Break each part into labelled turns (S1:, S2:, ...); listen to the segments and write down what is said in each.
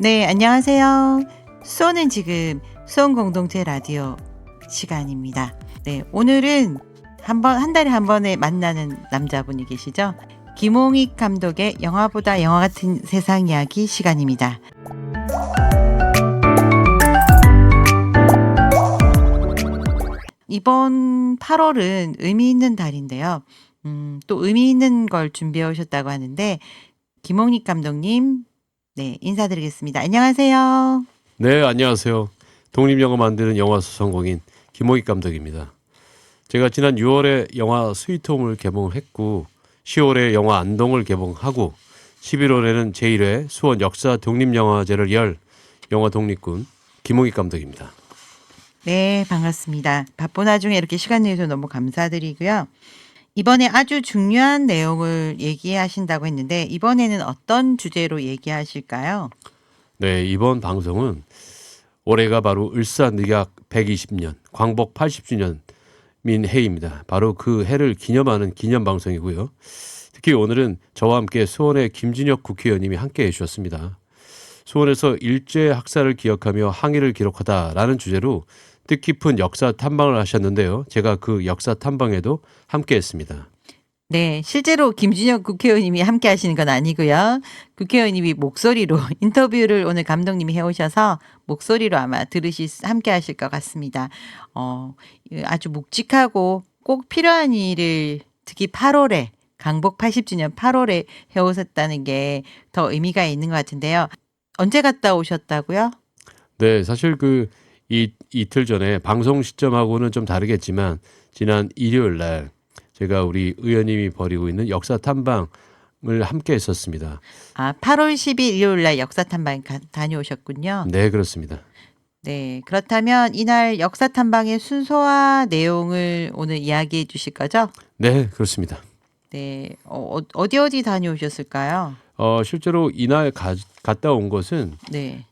S1: 네, 안녕하세요. 수원은 지금 수원 공동체 라디오 시간입니다. 네, 오늘은 한 달에 한 번에 만나는 남자분이 계시죠? 김홍익 감독의 영화보다 영화 같은 세상 이야기 시간입니다. 이번 8월은 의미 있는 달인데요. 또 의미 있는 걸 준비해 오셨다고 하는데 김홍익 감독님, 네, 인사드리겠습니다. 안녕하세요.
S2: 네, 안녕하세요. 독립영화 만드는 영화 소설공인 김홍익 감독입니다. 제가 지난 6월에 영화 스위트홈을 개봉했고 10월에 영화 안동을 개봉하고 11월에는 제1회 수원 역사 독립영화제를 열 영화 독립군 김홍익 감독입니다.
S1: 네, 반갑습니다. 바쁜 와중에 이렇게 시간 내주셔서 너무 감사드리고요. 이번에 아주 중요한 내용을 얘기하신다고 했는데 이번에는 어떤 주제로 얘기하실까요?
S2: 네, 이번 방송은 올해가 바로 을사늑약 120년, 광복 80주년 민해입니다. 바로 그 해를 기념하는 기념 방송이고요. 특히 오늘은 저와 함께 수원의 김진혁 국회의원님이 함께해 주셨습니다. 수원에서 일제 학살을 기억하며 항일을 기록하다라는 주제로 뜻깊은 역사 탐방을 하셨는데요. 제가 그 역사 탐방에도 함께했습니다.
S1: 네, 실제로 김준혁 국회의원님이 함께 하시는 건 아니고요. 국회의원님이 목소리로 인터뷰를 오늘 감독님이 해오셔서 목소리로 아마 함께 하실 것 같습니다. 아주 묵직하고 꼭 필요한 일을 특히 8월에 광복 80주년 8월에 해오셨다는 게 더 의미가 있는 것 같은데요. 언제 갔다 오셨다고요?
S2: 네, 사실 이틀 전에 방송 시점하고는 좀 다르겠지만 지난 일요일 날 제가 우리 의원님이 벌이고 있는 역사 탐방을 함께 했었습니다.
S1: 8월 10일 일요일 날 역사 탐방 다녀오셨군요.
S2: 네, 그렇습니다.
S1: 네, 그렇다면 이날 역사 탐방의 순서와 내용을 오늘 이야기해 주실 거죠?
S2: 네, 그렇습니다.
S1: 네, 어디 다녀오셨을까요?
S2: 실제로 이날 갔다 온 것은
S1: 네,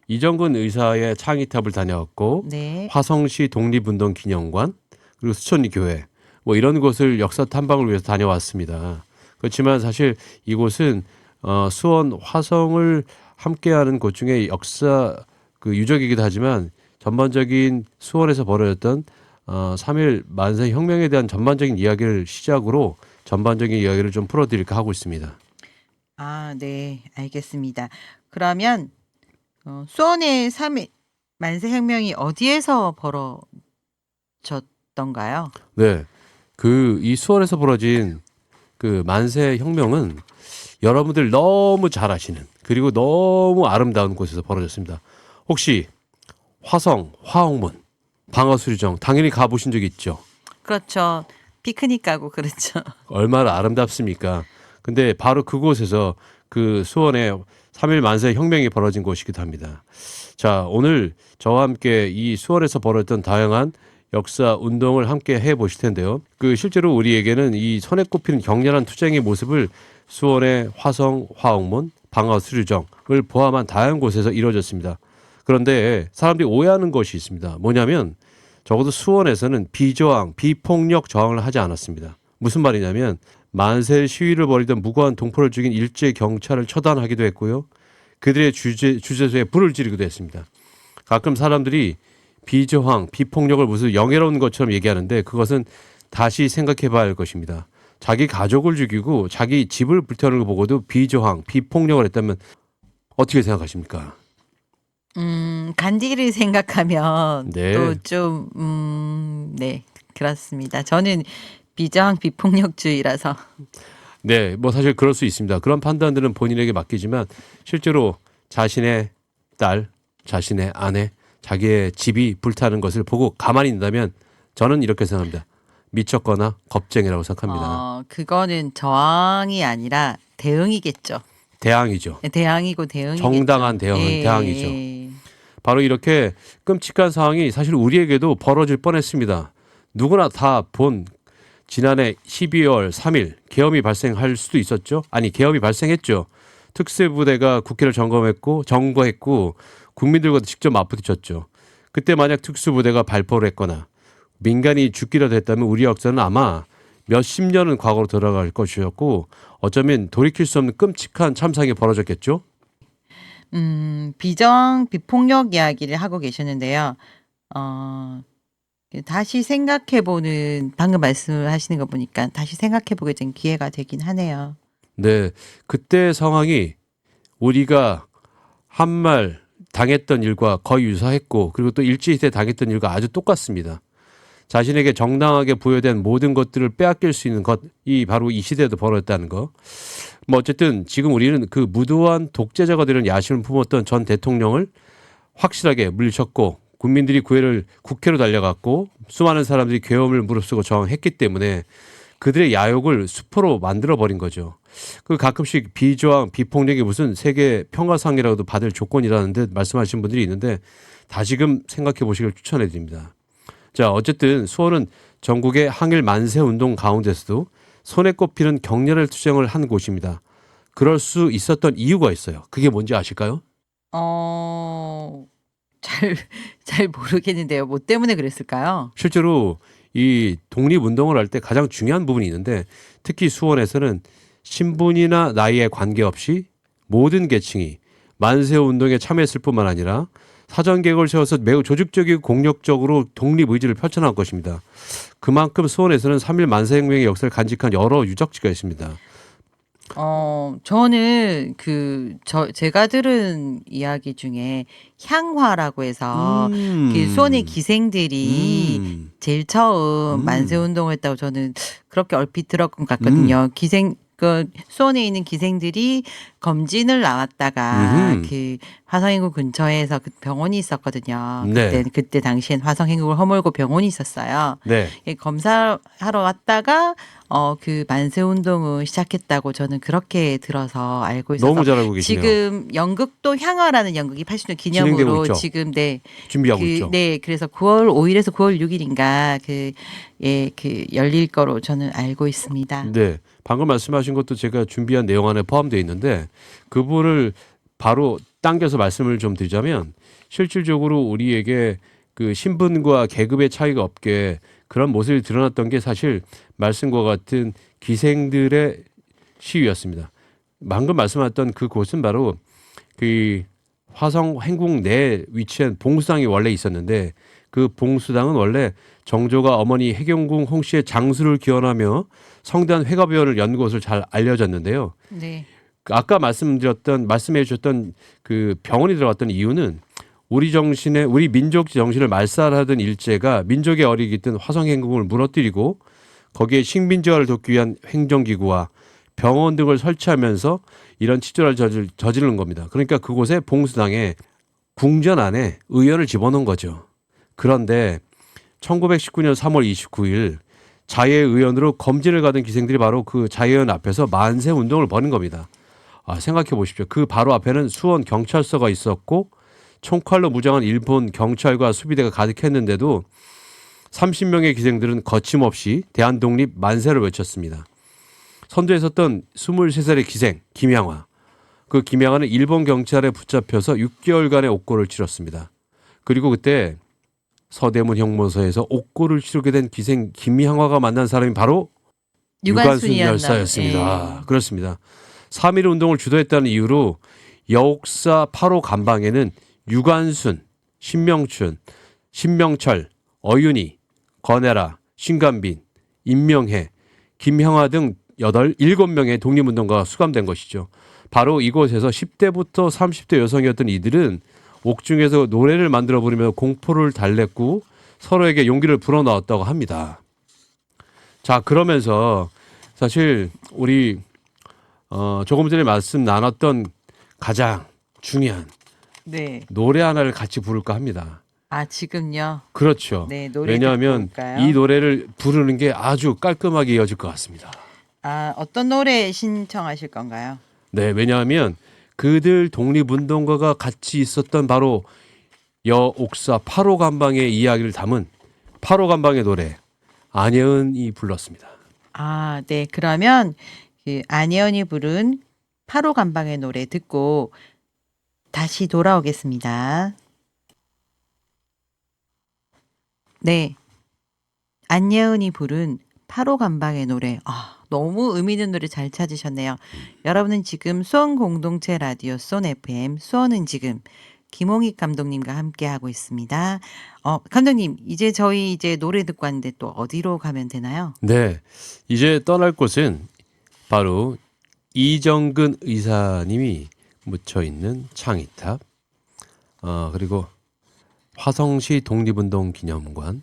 S2: 이정근 의사의 창의탑을 다녀왔고
S1: 네.
S2: 화성시 독립운동 기념관 그리고 수천리 교회 뭐 이런 곳을 역사 탐방을 위해서 다녀왔습니다. 그렇지만 사실 이곳은 수원 화성을 함께하는 곳 중에 역사 유적이기도 하지만 전반적인 수원에서 벌어졌던 3.1 만세 혁명에 대한 전반적인 이야기를 시작으로 전반적인 이야기를 좀 풀어드릴까 하고 있습니다.
S1: 네, 알겠습니다. 그러면 수원의 3.1 만세 혁명이 어디에서 벌어졌던가요?
S2: 네, 이 수원에서 벌어진 만세 혁명은 여러분들 너무 잘 아시는 그리고 너무 아름다운 곳에서 벌어졌습니다. 혹시 화성, 화옥문, 방어수리정 당연히 가보신 적 있죠?
S1: 그렇죠. 피크닉 가고 그렇죠.
S2: 얼마나 아름답습니까? 근데 바로 그곳에서 수원에 3.1 만세 혁명이 벌어진 곳이기도 합니다. 자, 오늘 저와 함께 이 수원에서 벌어졌던 다양한 역사 운동을 함께 해보실 텐데요. 실제로 우리에게는 이 손에 꼽히는 격렬한 투쟁의 모습을 수원의 화성, 화옥문, 방어수리정을 포함한 다양한 곳에서 이루어졌습니다. 그런데 사람들이 오해하는 것이 있습니다. 뭐냐면 적어도 수원에서는 비저항, 비폭력 저항을 하지 않았습니다. 무슨 말이냐면 만세 시위를 벌이던 무고한 동포를 죽인 일제 경찰을 처단하기도 했고요. 그들의 주재소에 불을 지르기도 했습니다. 가끔 사람들이 비저항, 비폭력을 무슨 영예로운 것처럼 얘기하는데 그것은 다시 생각해 봐야 할 것입니다. 자기 가족을 죽이고 자기 집을 불태우는 걸 보고도 비저항, 비폭력을 했다면 어떻게 생각하십니까?
S1: 간디를 생각하면
S2: 네.
S1: 또 좀, 네, 그렇습니다. 저는 비저항 비폭력주의라서.
S2: 네, 뭐 사실 그럴 수 있습니다. 그런 판단들은 본인에게 맡기지만 실제로 자신의 딸, 자신의 아내, 자기의 집이 불타는 것을 보고 가만히 있는다면 저는 이렇게 생각합니다. 미쳤거나 겁쟁이라고 생각합니다.
S1: 그거는 저항이 아니라 대응이겠죠.
S2: 대항이죠.
S1: 대항이고 대응이겠죠.
S2: 정당한 대응은
S1: 예,
S2: 대항이죠.
S1: 예.
S2: 바로 이렇게 끔찍한 상황이 사실 우리에게도 벌어질 뻔했습니다. 누구나 다 본 지난해 12월 3일 계엄이 발생할 수도 있었죠. 아니, 계엄이 발생했죠. 특수부대가 국회를 점거했고 국민들과도 직접 맞부딪혔죠. 그때 만약 특수부대가 발포를 했거나 민간이 죽기라도 했다면 우리 역사는 아마 몇십 년은 과거로 돌아갈 것이었고 어쩌면 돌이킬 수 없는 끔찍한 참상이 벌어졌겠죠.
S1: 비폭력 이야기를 하고 계셨는데요. 어 다시 생각해 보는 방금 말씀하시는 거 보니까 다시 생각해 보게 된 기회가 되긴 하네요.
S2: 네. 그때 상황이 우리가 한 말 당했던 일과 거의 유사했고 그리고 또 일제시대 당했던 일과 아주 똑같습니다. 자신에게 정당하게 부여된 모든 것들을 빼앗길 수 있는 것이 바로 이 시대에도 벌어졌다는 거. 뭐 어쨌든 지금 우리는 그 무도한 독재자가 되는 야심을 품었던 전 대통령을 확실하게 물리쳤고 국민들이 구애를 국회로 달려갔고 수많은 사람들이 계엄을 무릅쓰고 저항했기 때문에 그들의 야욕을 수포로 만들어 버린 거죠. 그 가끔씩 비저항, 비폭력이 무슨 세계 평화상이라고도 받을 조건이라는 듯 말씀하시는 분들이 있는데 다시금 생각해 보시길 추천해 드립니다. 자, 어쨌든 수원은 전국의 항일 만세 운동 가운데서도 손에 꼽히는 격렬한 투쟁을 한 곳입니다. 그럴 수 있었던 이유가 있어요. 그게 뭔지 아실까요?
S1: 어 잘 잘 모르겠는데요. 뭐 때문에 그랬을까요?
S2: 실제로 이 독립운동을 할 때 가장 중요한 부분이 있는데 특히 수원에서는 신분이나 나이에 관계없이 모든 계층이 만세운동에 참여했을 뿐만 아니라 사전계획을 세워서 매우 조직적이고 공력적으로 독립의지를 펼쳐나갈 것입니다. 그만큼 수원에서는 3.1 만세혁명의 역사를 간직한 여러 유적지가 있습니다.
S1: 저는 제가 들은 이야기 중에 향화라고 해서 그 수원의 기생들이
S2: 음.
S1: 제일 처음 만세
S2: 음.
S1: 운동을 했다고 저는 그렇게 얼핏 들었던 것
S2: 음.
S1: 같거든요. 수원에 있는 기생들이 검진을 나왔다가
S2: 음흠.
S1: 그 화성인구 근처에서 그 병원이 있었거든요.
S2: 네.
S1: 그때 당시엔 화성인구를 허물고 병원이 있었어요.
S2: 네.
S1: 예, 검사하러 왔다가 그 만세 운동을 시작했다고 저는 그렇게 들어서 알고
S2: 너무
S1: 있어서
S2: 잘 알고 계시네요.
S1: 지금 연극도 향화라는 연극이 80년
S2: 진행되고
S1: 기념으로
S2: 있죠.
S1: 지금
S2: 준비하고 있죠.
S1: 그래서 9월 5일에서 9월 6일인가 열릴 거로 저는 알고 있습니다.
S2: 네. 방금 말씀하신 것도 제가 준비한 내용 안에 포함되어 있는데 그분을 바로 당겨서 말씀을 좀 드리자면 실질적으로 우리에게 그 신분과 계급의 차이가 없게 그런 모습이 드러났던 게 사실 말씀과 같은 기생들의 시위였습니다. 방금 말씀하셨던 그곳은 바로 그 화성 행궁 내에 위치한 봉수당이 원래 있었는데 그 봉수당은 원래 정조가 어머니 해경궁 홍씨의 장수를 기원하며 성대한 회가변을 연 곳을 잘 알려졌는데요.
S1: 네.
S2: 아까 말씀해 주셨던 그 병원이 들어갔던 이유는 우리 민족 정신을 말살하던 일제가 민족의 어리 깃든 화성 행궁을 무너뜨리고 거기에 식민지화를 돕기 위한 행정기구와 병원 등을 설치하면서 이런 치졸을 저지르는 겁니다. 그러니까 그곳에 봉수당에 궁전 안에 의원을 집어넣은 거죠. 그런데 1919년 3월 29일 자해의원으로 검진을 가던 기생들이 바로 그 자해의원 앞에서 만세 운동을 벌인 겁니다. 생각해 보십시오. 그 바로 앞에는 수원 경찰서가 있었고 총칼로 무장한 일본 경찰과 수비대가 가득했는데도 30명의 기생들은 거침없이 대한독립 만세를 외쳤습니다. 선두에 섰던 23살의 기생 김양화. 그 김양화는 일본 경찰에 붙잡혀서 6개월간의 옥고를 치렀습니다. 그리고 그때 서대문 형무소에서 옥고를 치르게 된 기생 김양화가 만난 사람이 바로 유관순 열사였습니다.
S1: 예.
S2: 그렇습니다. 3.1 운동을 주도했다는 이유로 여옥사 8호 감방에는 유관순, 신명춘, 신명철, 어윤희, 권애라, 신간빈, 임명혜, 김형아 등 7명의 독립운동가가 수감된 것이죠. 바로 이곳에서 10대부터 30대 여성이었던 이들은 옥중에서 노래를 만들어 부르며 공포를 달랬고 서로에게 용기를 불어넣었다고 합니다. 자, 그러면서 사실 우리 조금 전에 말씀 나눴던 가장 중요한
S1: 네.
S2: 노래 하나를 같이 부를까 합니다.
S1: 지금요.
S2: 그렇죠.
S1: 네, 노래
S2: 왜냐하면
S1: 듣고 올까요?
S2: 이 노래를 부르는 게 아주 깔끔하게 이어질 것 같습니다.
S1: 어떤 노래 신청하실 건가요?
S2: 네, 왜냐하면 그들 독립운동가가 같이 있었던 바로 여옥사 8호 감방의 이야기를 담은 8호 감방의 노래 안예은이 불렀습니다.
S1: 네. 그러면 그 안예은이 부른 8호 감방의 노래 듣고 다시 돌아오겠습니다. 네. 안예은이 부른 8호 감방의 노래. 너무 의미 있는 노래 잘 찾으셨네요. 여러분은 지금 수원 공동체 라디오 수원 FM 수원은 지금 김홍익 감독님과 함께하고 있습니다. 감독님 이제 저희 이제 노래 듣고 왔는데 또 어디로 가면 되나요?
S2: 네. 이제 떠날 곳은 바로 이정근 의사님이 묻혀 있는 창의탑, 그리고 화성시 독립운동 기념관,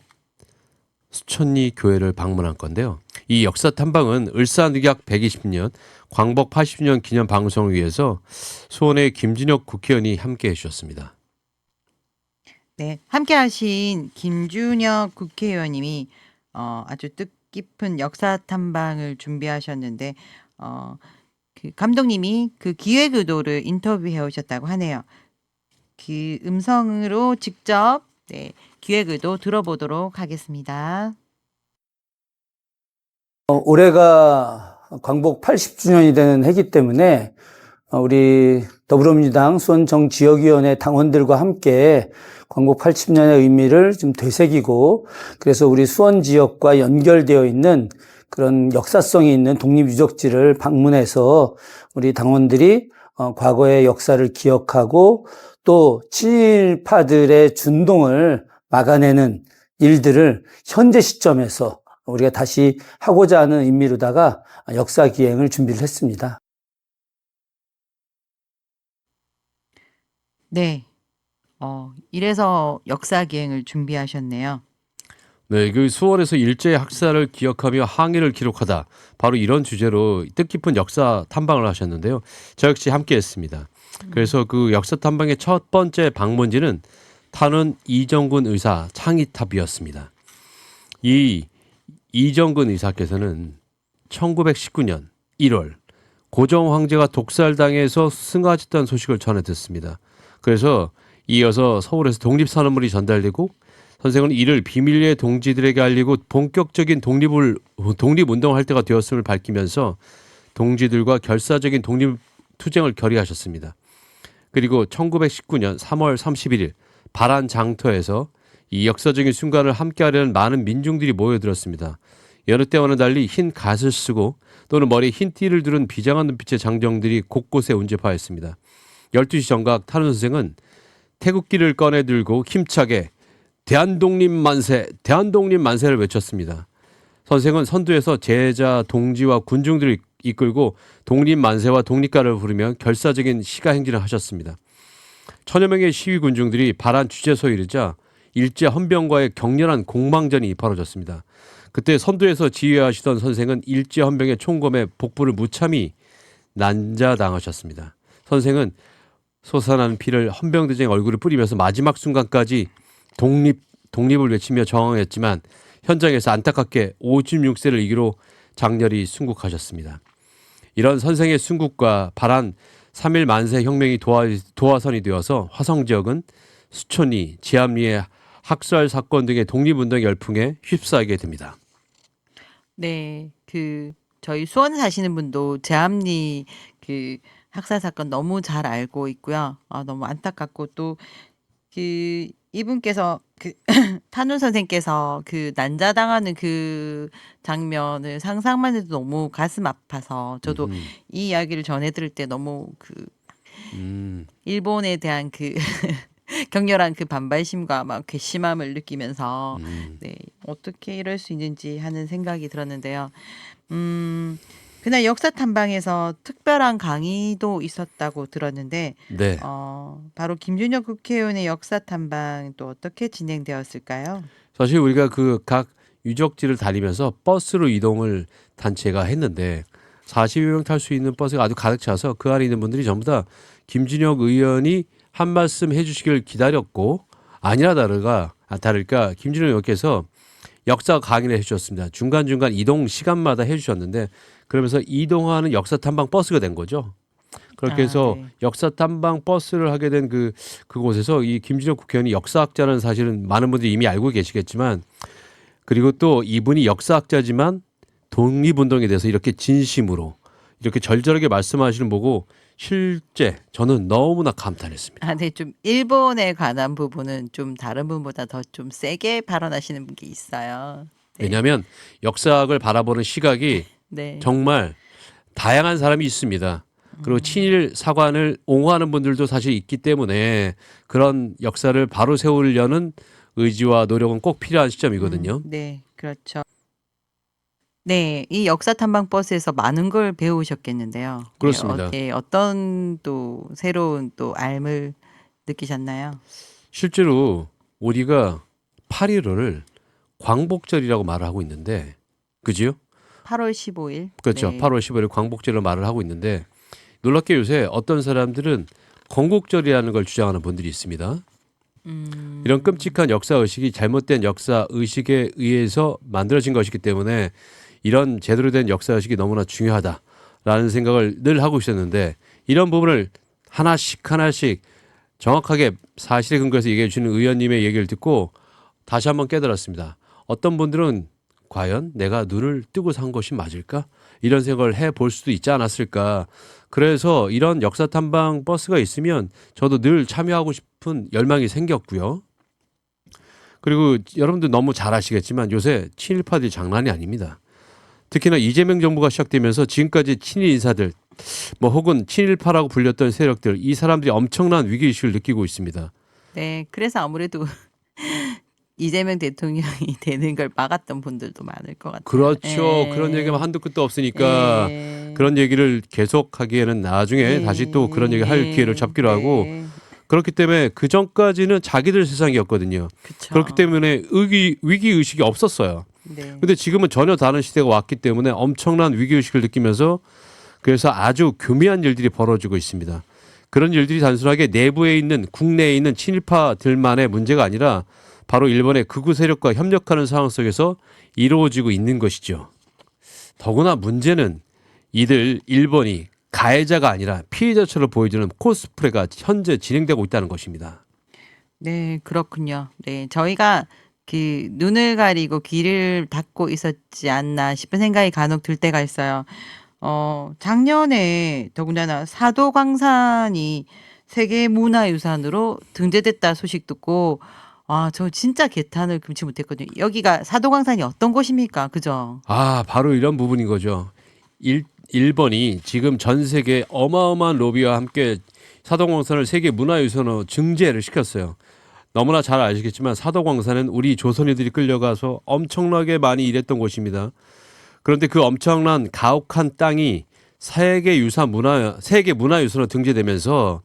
S2: 수천리 교회를 방문한 건데요. 이 역사 탐방은 을사늑약 120년, 광복 80년 기념 방송을 위해서 수원의 김진혁 국회의원이 함께해 주셨습니다.
S1: 네, 함께하신 김준혁 국회의원님이 아주 뜻깊은 역사 탐방을 준비하셨는데 그 감독님이 그 기획 의도를 인터뷰해 오셨다고 하네요. 그 음성으로 직접 네, 기획 의도 들어보도록 하겠습니다.
S3: 올해가 광복 80주년이 되는 해기 때문에 우리 더불어민주당 수원정지역위원회 당원들과 함께 광복 80년의 의미를 좀 되새기고, 그래서 우리 수원 지역과 연결되어 있는 그런 역사성이 있는 독립유적지를 방문해서 우리 당원들이 과거의 역사를 기억하고 또 친일파들의 준동을 막아내는 일들을 현재 시점에서 우리가 다시 하고자 하는 의미로다가 역사 기행을 준비를 했습니다.
S1: 네, 이래서 역사 기행을 준비하셨네요.
S2: 네, 그 수원에서 일제 학살을 기억하며 항해를 기록하다. 바로 이런 주제로 뜻깊은 역사 탐방을 하셨는데요. 저 역시 함께했습니다. 그래서 그 역사 탐방의 첫 번째 방문지는 탄원 이정근 의사 창의탑이었습니다. 이 이정근 의사께서는 1919년 1월 고종 황제가 독살당해서 승하했다는 소식을 전해 듣습니다. 그래서 이어서 서울에서 독립선언물이 전달되고 선생은 이를 비밀리에 동지들에게 알리고 본격적인 독립운동을 할 때가 되었음을 밝히면서 동지들과 결사적인 독립투쟁을 결의하셨습니다. 그리고 1919년 3월 31일 발안 장터에서 이 역사적인 순간을 함께하려는 많은 민중들이 모여들었습니다. 여느 때와는 달리 흰 갓을 쓰고 또는 머리에 흰 띠를 두른 비장한 눈빛의 장정들이 곳곳에 운집하였습니다. 12시 정각 탄원 선생은 태극기를 꺼내 들고 힘차게 대한독립 만세, 대한독립 만세를 외쳤습니다. 선생은 선두에서 제자, 동지와 군중들을 이끌고 독립 만세와 독립가를 부르며 결사적인 시가 행진을 하셨습니다. 천여 명의 시위 군중들이 발안 주재소에 이르자 일제 헌병과의 격렬한 공방전이 벌어졌습니다. 그때 선두에서 지휘하시던 선생은 일제 헌병의 총검에 복부를 무참히 난자당하셨습니다. 선생은 솟아나는 피를 헌병대장의 얼굴에 뿌리면서 마지막 순간까지 독립을 외치며 저항했지만 현장에서 안타깝게 56세를 이기로 장렬히 순국하셨습니다. 이런 선생의 순국과 발안 3.1 만세 혁명이 도화선이 되어서 화성 지역은 수천리, 지암리의 학살 사건 등의 독립운동 열풍에 휩싸이게 됩니다.
S1: 네, 그 저희 수원 사시는 분도 제암리 그 학살 사건 너무 잘 알고 있고요. 너무 안타깝고 또 그 이분께서 그 탄원 선생께서 그 난자당하는 그 장면을 상상만 해도 너무 가슴 아파서 저도 이 이야기를 전해 들을 때 너무 그 일본에 대한 그 격렬한 그 반발심과 막 괘씸함을 느끼면서 네, 어떻게 이럴 수 있는지 하는 생각이 들었는데요. 그날 역사 탐방에서 특별한 강의도 있었다고 들었는데
S2: 네.
S1: 바로 김준혁 국회의원의 역사 탐방 또 어떻게 진행되었을까요?
S2: 사실 우리가 그 각 유적지를 다니면서 버스로 이동을 단체가 했는데 40여 명 탈 수 있는 버스가 아주 가득 차서 그 안에 있는 분들이 전부 다 김준혁 의원이 한 말씀 해주시길 기다렸고 아니라 다를까 김준혁 의원께서 역사 강의를 해주셨습니다. 중간중간 이동 시간마다 해주셨는데 그러면서 이동하는 역사 탐방 버스가 된 거죠. 그렇게 해서
S1: 네.
S2: 역사 탐방 버스를 하게 된 그곳에서 이 김준혁 국회의원이 역사학자는 사실은 많은 분들이 이미 알고 계시겠지만 그리고 또 이분이 역사학자지만 독립운동에 대해서 이렇게 진심으로 이렇게 절절하게 말씀하시는 보고 실제 저는 너무나 감탄했습니다.
S1: 네, 좀 일본에 관한 부분은 좀 다른 분보다 더 좀 세게 발언하시는 분이 있어요. 네.
S2: 왜냐하면 역사학을 바라보는 시각이
S1: 네.
S2: 정말 다양한 사람이 있습니다. 그리고 친일 사관을 옹호하는 분들도 사실 있기 때문에 그런 역사를 바로 세우려는 의지와 노력은 꼭 필요한 시점이거든요.
S1: 네, 그렇죠. 네, 이 역사 탐방 버스에서 많은 걸 배우셨겠는데요.
S2: 그렇습니다.
S1: 어떤 또 새로운 또 알을 느끼셨나요?
S2: 실제로 우리가 8.15를 광복절이라고 말을 하고 있는데, 그지요?
S1: 8월 15일.
S2: 그렇죠.
S1: 네.
S2: 8월 15일 광복절로 말을 하고 있는데 놀랍게 요새 어떤 사람들은 건국절이라는 걸 주장하는 분들이 있습니다. 이런 끔찍한 역사 의식이 잘못된 역사 의식에 의해서 만들어진 것이기 때문에 이런 제대로 된 역사 의식이 너무나 중요하다라는 생각을 늘 하고 있었는데 이런 부분을 하나씩 정확하게 사실에 근거해서 얘기해 주시는 의원님의 얘기를 듣고 다시 한번 깨달았습니다. 어떤 분들은 과연 내가 눈을 뜨고 산 것이 맞을까? 이런 생각을 해볼 수도 있지 않았을까? 그래서 이런 역사 탐방 버스가 있으면 저도 늘 참여하고 싶은 열망이 생겼고요. 그리고 여러분들 너무 잘 아시겠지만 요새 친일파들이 장난이 아닙니다. 특히나 이재명 정부가 시작되면서 지금까지 친일 인사들 뭐 혹은 친일파라고 불렸던 세력들 이 사람들이 엄청난 위기의식을 느끼고 있습니다.
S1: 네, 그래서 아무래도 이재명 대통령이 되는 걸 막았던 분들도 많을 것 같아요.
S2: 그렇죠.
S1: 예.
S2: 그런 얘기만 한도 끝도 없으니까
S1: 예.
S2: 그런 얘기를 계속하기에는 나중에
S1: 예.
S2: 다시 또 그런 얘기 할 기회를 잡기로 하고
S1: 네.
S2: 그렇기 때문에 그 전까지는 자기들 세상이었거든요.
S1: 그쵸.
S2: 그렇기 때문에 위기 의식이 없었어요.
S1: 네.
S2: 근데 지금은 전혀 다른 시대가 왔기 때문에 엄청난 위기 의식을 느끼면서 그래서 아주 교미한 일들이 벌어지고 있습니다. 그런 일들이 단순하게 내부에 있는 국내에 있는 친일파들만의 문제가 아니라 바로 일본의 극우 세력과 협력하는 상황 속에서 이루어지고 있는 것이죠. 더구나 문제는 이들 일본이 가해자가 아니라 피해자처럼 보여주는 코스프레가 현재 진행되고 있다는 것입니다.
S1: 네, 그렇군요. 네, 저희가 그 눈을 가리고 귀를 닫고 있었지 않나 싶은 생각이 간혹 들 때가 있어요. 작년에 더군다나 사도광산이 세계문화유산으로 등재됐다 소식 듣고 저 진짜 개탄을 금치 못했거든요. 여기가 사도광산이 어떤 곳입니까? 그죠?
S2: 바로 이런 부분인 거죠. 일본이 지금 전 세계 어마어마한 로비와 함께 사도광산을 세계 문화유산으로 증재를 시켰어요. 너무나 잘 아시겠지만 사도광산은 우리 조선인들이 끌려가서 엄청나게 많이 일했던 곳입니다. 그런데 그 엄청난 가혹한 땅이 세계 문화유산으로 등재되면서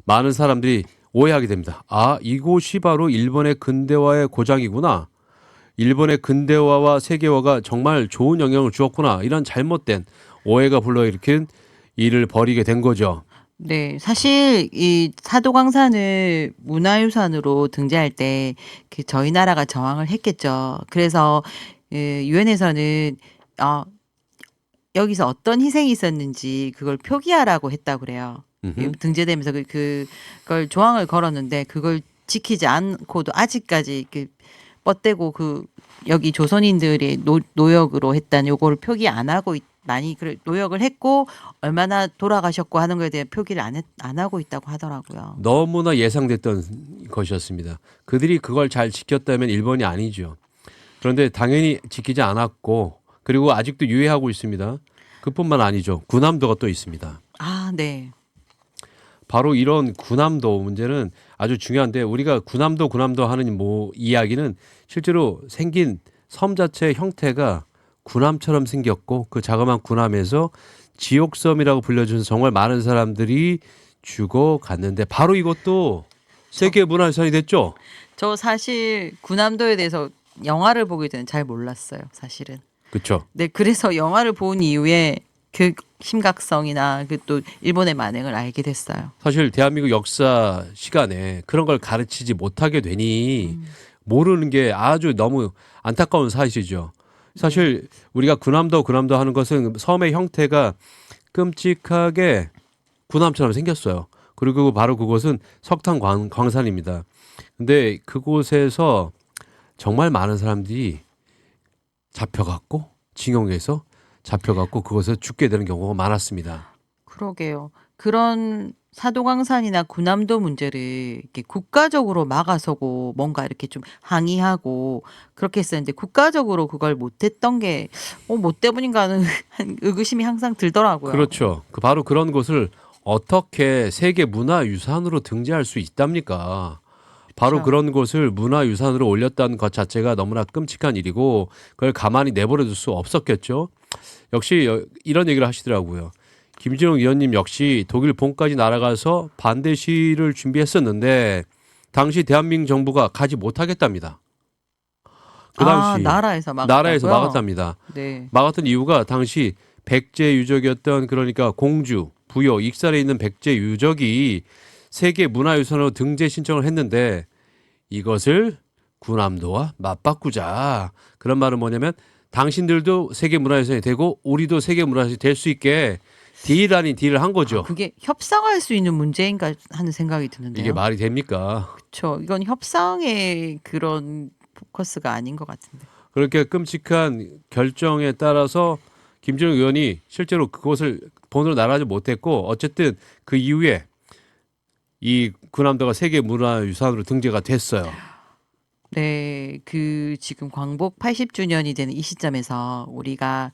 S2: 많은 사람들이 오해하게 됩니다. 이곳이 바로 일본의 근대화의 고장이구나. 일본의 근대화와 세계화가 정말 좋은 영향을 주었구나. 이런 잘못된 오해가 불러일으킨 일을 벌이게 된 거죠.
S1: 네, 사실 이 사도광산을 문화유산으로 등재할 때 저희 나라가 저항을 했겠죠. 그래서 유엔에서는 여기서 어떤 희생이 있었는지 그걸 표기하라고 했다고 그래요. 등재되면서 그걸 조항을 걸었는데 그걸 지키지 않고도 아직까지 뻗대고 여기 조선인들의 노역으로 했다는 요거를 표기 안 하고 많이 노역을 했고 얼마나 돌아가셨고 하는 거에 대한 표기를 안 하고 있다고 하더라고요.
S2: 너무나 예상됐던 것이었습니다. 그들이 그걸 잘 지켰다면 일본이 아니죠. 그런데 당연히 지키지 않았고 그리고 아직도 유예하고 있습니다. 그뿐만 아니죠. 군함도가 또 있습니다.
S1: 네.
S2: 바로 이런 군함도 문제는 아주 중요한데 우리가 군함도 하는 이야기는 실제로 생긴 섬 자체의 형태가 군함처럼 생겼고 그 자그마한 군함에서 지옥섬이라고 불려주는 정말 많은 사람들이 죽어갔는데 바로 이것도 세계 문화유산이 됐죠.
S1: 저 사실 군함도에 대해서 영화를 보기 전에 잘 몰랐어요. 사실은.
S2: 그렇죠.
S1: 네, 그래서 영화를 본 이후에 그 심각성이나 또 일본의 만행을 알게 됐어요.
S2: 사실 대한민국 역사 시간에 그런 걸 가르치지 못하게 되니 모르는 게 아주 너무 안타까운 사실이죠. 사실 우리가 군함도 하는 것은 섬의 형태가 끔찍하게 군함처럼 생겼어요. 그리고 바로 그곳은 석탄 광산입니다. 근데 그곳에서 정말 많은 사람들이 잡혀갔고 징용에서 잡혀갔고 그곳에서 죽게 되는 경우가 많았습니다.
S1: 그러게요. 그런 사도광산이나 구남도 문제를 이렇게 국가적으로 막아서고 뭔가 이렇게 좀 항의하고 그렇게 했었는데 국가적으로 그걸 못했던 게 뭐 때문인가 하는 의구심이 항상 들더라고요.
S2: 그렇죠. 바로 그런 곳을 어떻게 세계 문화유산으로 등재할 수 있답니까? 바로
S1: 그렇죠.
S2: 그런 곳을 문화유산으로 올렸다는 것 자체가 너무나 끔찍한 일이고 그걸 가만히 내버려둘 수 없었겠죠. 역시 이런 얘기를 하시더라고요. 김진웅 의원님 역시 독일 본까지 날아가서 반대 시위를 준비했었는데 당시 대한민국 정부가 가지 못하겠답니다. 그 당시
S1: 나라에서
S2: 나라에서
S1: 막았다고요?
S2: 막았답니다.
S1: 네.
S2: 막았던 이유가 당시 백제 유적이었던 그러니까 공주, 부여, 익산에 있는 백제 유적이 세계 문화유산으로 등재 신청을 했는데 이것을 군함도와 맞바꾸자. 그런 말은 뭐냐면 당신들도 세계 문화유산이 되고 우리도 세계 문화유산이 될 수 있게 딜 아닌 딜을 한 거죠.
S1: 그게 협상할 수 있는 문제인가 하는 생각이 드는데요.
S2: 이게 말이 됩니까?
S1: 그렇죠. 이건 협상의 그런 포커스가 아닌 것 같은데.
S2: 그렇게 끔찍한 결정에 따라서 김진웅 의원이 실제로 그곳을 본으로 날아가지 못했고 어쨌든 그 이후에 이 군함도가 세계 문화유산으로 등재가 됐어요.
S1: 네, 지금 광복 80주년이 되는 이 시점에서 우리가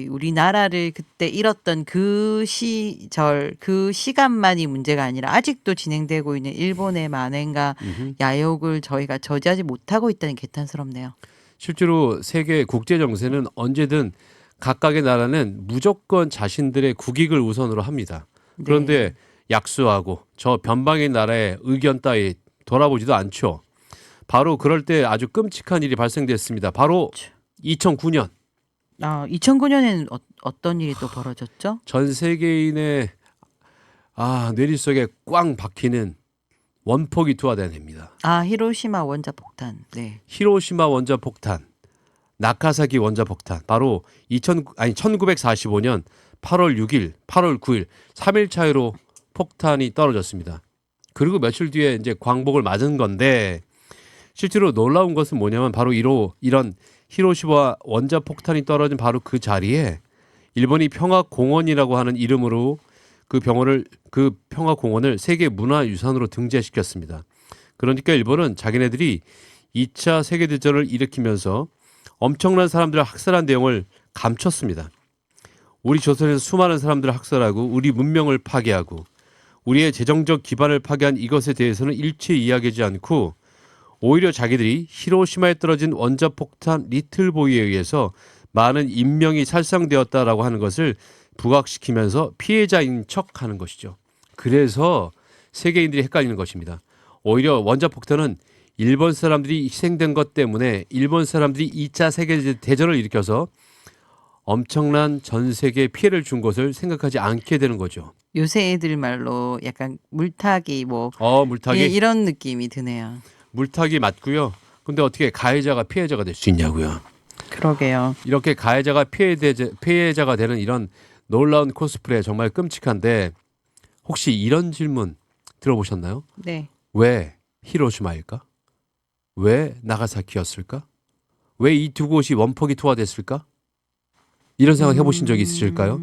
S1: 우리나라를 그때 잃었던 그 시절, 그 시간만이 문제가 아니라 아직도 진행되고 있는 일본의 만행과 야욕을 저희가 저지하지 못하고 있다는 게 개탄스럽네요.
S2: 실제로 세계 국제 정세는 언제든 각각의 나라는 무조건 자신들의 국익을 우선으로 합니다. 그런데 약수하고 저 변방의 나라의 의견 따위 돌아보지도 않죠. 바로 그럴 때 아주 끔찍한 일이 발생됐습니다. 바로 2009년
S1: 2009년에는 어떤 일이 또 벌어졌죠?
S2: 전 세계인의 뇌리 속에 꽝 박히는 원폭이 투하된 해입니다.
S1: 히로시마 원자 폭탄. 네.
S2: 히로시마 원자 폭탄, 나카사키 원자 폭탄. 바로 1945년 8월 6일, 8월 9일 3일 차이로 폭탄이 떨어졌습니다. 그리고 며칠 뒤에 이제 광복을 맞은 건데 실제로 놀라운 것은 뭐냐면 바로 이런 히로시마 원자 폭탄이 떨어진 바로 그 자리에 일본이 평화공원이라고 하는 이름으로 그 평화공원을 세계 문화유산으로 등재시켰습니다. 그러니까 일본은 자기네들이 2차 세계대전을 일으키면서 엄청난 사람들을 학살한 내용을 감췄습니다. 우리 조선에서 수많은 사람들을 학살하고 우리 문명을 파괴하고 우리의 재정적 기반을 파괴한 이것에 대해서는 일체 이야기하지 않고 오히려 자기들이 히로시마에 떨어진 원자폭탄 리틀보이에 의해서 많은 인명이 살상되었다라고 하는 것을 부각시키면서 피해자인 척하는 것이죠. 그래서 세계인들이 헷갈리는 것입니다. 오히려 원자폭탄은 일본 사람들이 희생된 것 때문에 일본 사람들이 2차 세계대전을 일으켜서 엄청난 전 세계에 피해를 준 것을 생각하지 않게 되는 거죠.
S1: 요새 애들 말로 약간 물타기
S2: 물타기?
S1: 이런 느낌이 드네요.
S2: 물타기 맞고요. 근데 어떻게 가해자가 피해자가 될 수 있냐고요.
S1: 그러게요.
S2: 이렇게 가해자가 피해자가 되는 이런 놀라운 코스프레 정말 끔찍한데 혹시 이런 질문 들어보셨나요?
S1: 네.
S2: 왜 히로시마일까? 왜 나가사키였을까? 왜 이 두 곳이 원폭이 투하됐을까? 이런 생각 해보신 적이 있으실까요?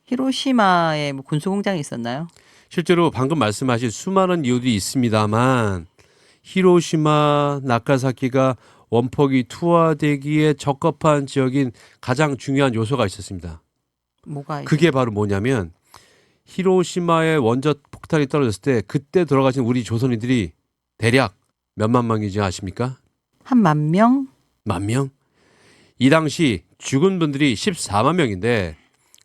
S1: 히로시마에 군수공장이 있었나요?
S2: 실제로 방금 말씀하신 수많은 이유들이 있습니다만 히로시마, 나가사키가 원폭이 투하되기에 적합한 지역인 가장 중요한 요소가 있었습니다.
S1: 뭐가
S2: 그게 바로 뭐냐면 히로시마에 원자 폭탄이 떨어졌을 때 그때 돌아가신 우리 조선인들이 대략 몇만 명인지 아십니까?
S1: 한 10,000명?
S2: 10,000명? 이 당시 죽은 분들이 14만 명인데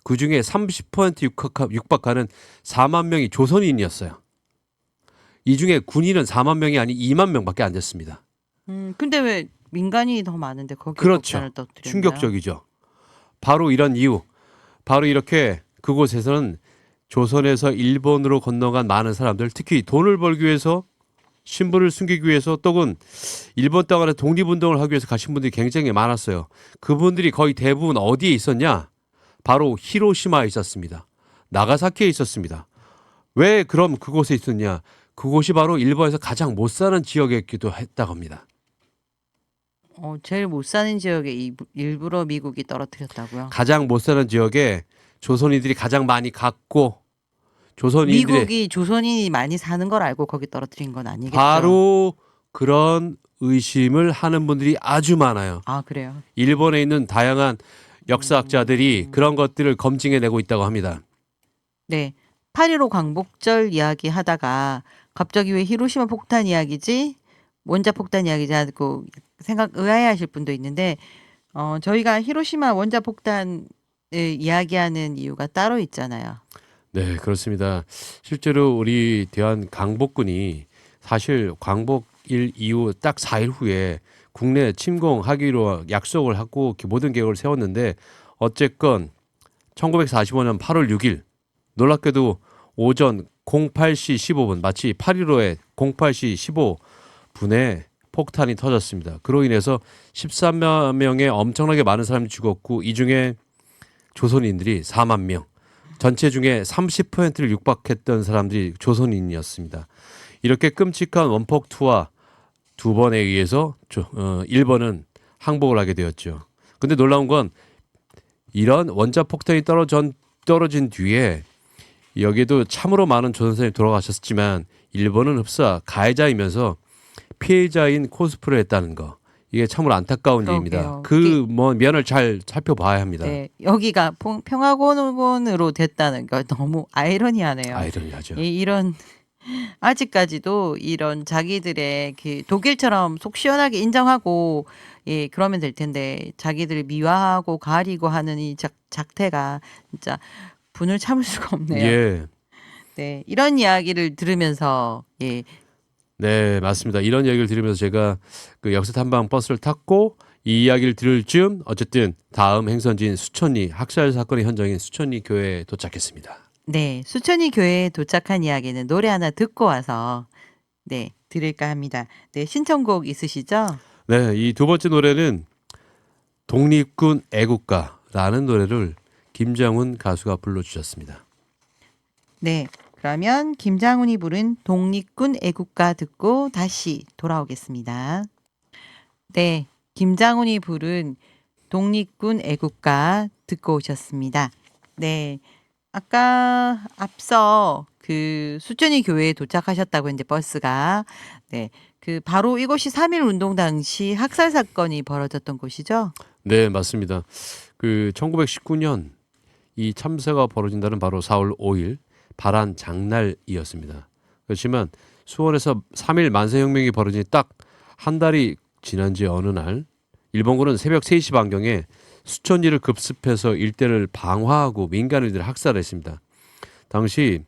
S2: 그중에 30% 육박하는 4만 명이 조선인이었어요. 이 중에 군인은 4만 명이 아닌 2만 명밖에 안 됐습니다.
S1: 근데 왜 민간인이 더 많은데 거기에
S2: 그렇죠.
S1: 폭탄을 터뜨렸나요?
S2: 충격적이죠. 바로 이런 이유. 바로 이렇게 그곳에서는 조선에서 일본으로 건너간 많은 사람들, 특히 돈을 벌기 위해서 신분을 숨기기 위해서 또는 일본 땅 안에 독립운동을 하기 위해서 가신 분들이 굉장히 많았어요. 그분들이 거의 대부분 어디에 있었냐? 바로 히로시마에 있었습니다. 나가사키에 있었습니다. 왜 그럼 그곳에 있었냐? 그곳이 바로 일본에서 가장 못 사는 지역이었기도 했다고 합니다.
S1: 제일 못 사는 지역에 일부러 미국이 떨어뜨렸다고요?
S2: 가장 못 사는 지역에 조선인들이 가장 많이 갔고 조선인들의
S1: 미국이 조선인이 많이 사는 걸 알고 거기 떨어뜨린 건 아니겠죠?
S2: 바로 그런 의심을 하는 분들이 아주 많아요.
S1: 아, 그래요.
S2: 일본에 있는 다양한 역사학자들이 그런 것들을 검증해내고 있다고 합니다.
S1: 네. 8.15 광복절 이야기 하다가 갑자기 왜 히로시마 폭탄 이야기지? 원자 폭탄 이야기지 하고 의아해하실 분도 있는데 저희가 히로시마 원자 폭탄을 이야기하는 이유가 따로 있잖아요.
S2: 네, 그렇습니다. 실제로 우리 대한 강복군이 사실 광복일 이후 딱 4일 후에 국내 침공하기로 약속을 하고 모든 계획을 세웠는데 어쨌건 1945년 8월 6일 놀랍게도 오전 08시 15분 마치 8.15의 08시 15분에 폭탄이 터졌습니다. 그로 인해서 13만 명의 엄청나게 많은 사람이 죽었고 이 중에 조선인들이 4만 명, 전체 중에 30%를 육박했던 사람들이 조선인이었습니다. 이렇게 끔찍한 원폭 투하 두 번에 의해서 일본은 항복을 하게 되었죠. 근데 놀라운 건 이런 원자 폭탄이 떨어진 뒤에 여기에도 참으로 많은 조선사람이 돌아가셨지만 일본은 흡사 가해자이면서 피해자인 코스프레를 했다는 거. 이게 참으로 안타까운
S1: 그러게요.
S2: 일입니다. 그 면을 잘 살펴봐야 합니다.
S1: 네, 여기가 평화공원으로 됐다는 거 너무 아이러니하네요.
S2: 아이러니하죠.
S1: 이런 아직까지도 이런 자기들의 그 독일처럼 속 시원하게 인정하고 그러면 될 텐데 자기들을 미화하고 가리고 하는 이 작태가 진짜 분을 참을 수가 없네요.
S2: 예.
S1: 네, 이런 이야기를 들으면서
S2: 네, 맞습니다. 이런 이야기를 들으면서 제가 그 역사 탐방 버스를 탔고 이 이야기를 들을 즈음 어쨌든 다음 행선지인 수천리 학살 사건의 현장인 수천리 교회에 도착했습니다.
S1: 네, 수천리 교회에 도착한 이야기는 노래 하나 듣고 와서 들을까 합니다. 네, 신청곡 있으시죠?
S2: 네, 이 두 번째 노래는 독립군 애국가라는 노래를 김장훈 가수가 불러주셨습니다.
S1: 네, 그러면 김장훈이 부른 독립군 애국가 듣고 다시 돌아오겠습니다. 네, 김장훈이 부른 독립군 애국가 듣고 오셨습니다. 네, 아까 앞서 그 수천리 교회에 도착하셨다고 했는데 버스가 그 바로 이곳이 3.1 운동 당시 학살 사건이 벌어졌던 곳이죠?
S2: 네, 맞습니다. 그 1919년 이 참사가 벌어진다는 바로 4월 5일 발한 장날이었습니다. 그렇지만 수원에서 3.1 만세혁명이 벌어진 딱 한 달이 지난 지 어느 날 일본군은 새벽 3시 반경에 수천리를 급습해서 일대를 방화하고 민간인들을 학살했습니다. 당시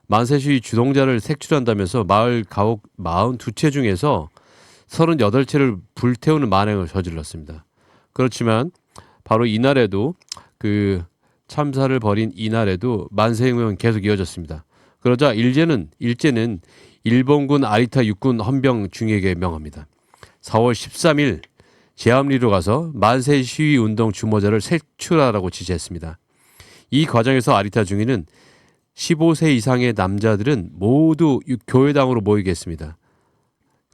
S2: 만세 시위 주동자를 색출한다면서 마을 가옥 42채 중에서 38채를 불태우는 만행을 저질렀습니다. 그렇지만 바로 이날에도 그 참사를 벌인 이날에도 만세혁명은 계속 이어졌습니다. 그러자 일제는 일본군 아리타 육군 헌병 중에게 명합니다. 4월 13일 제암리로 가서 만세 시위 운동 주모자를 색출하라고 지시했습니다. 이 과정에서 아리타 중위는 15세 이상의 남자들은 모두 교회당으로 모이게 했습니다.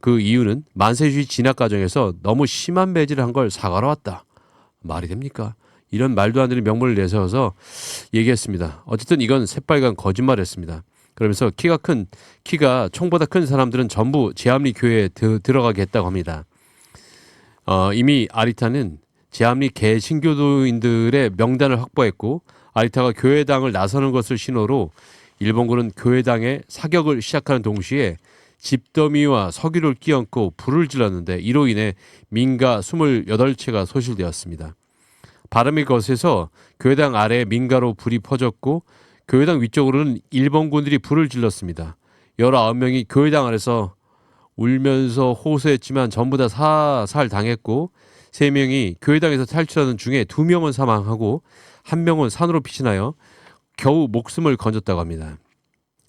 S2: 그 이유는 만세 시위 진압 과정에서 너무 심한 배제를 한 걸 사과로 왔다. 말이 됩니까? 이런 말도 안 되는 명분을 내세워서 얘기했습니다. 어쨌든 이건 새빨간 거짓말이었습니다. 그러면서 키가 총보다 큰 사람들은 전부 제암리 교회에 들어가게 했다고 합니다. 이미 아리타는 제암리 개신교도인들의 명단을 확보했고 아리타가 교회당을 나서는 것을 신호로 일본군은 교회당에 사격을 시작하는 동시에 집더미와 석유를 끼얹고 불을 질렀는데 이로 인해 민가 28채가 소실되었습니다. 바람이 거세서 교회당 아래 민가로 불이 퍼졌고 교회당 위쪽으로는 일본군들이 불을 질렀습니다. 19명이 교회당 안에서 울면서 호소했지만 전부 다 사살당했고 3명이 교회당에서 탈출하는 중에 2명은 사망하고 1명은 산으로 피신하여 겨우 목숨을 건졌다고 합니다.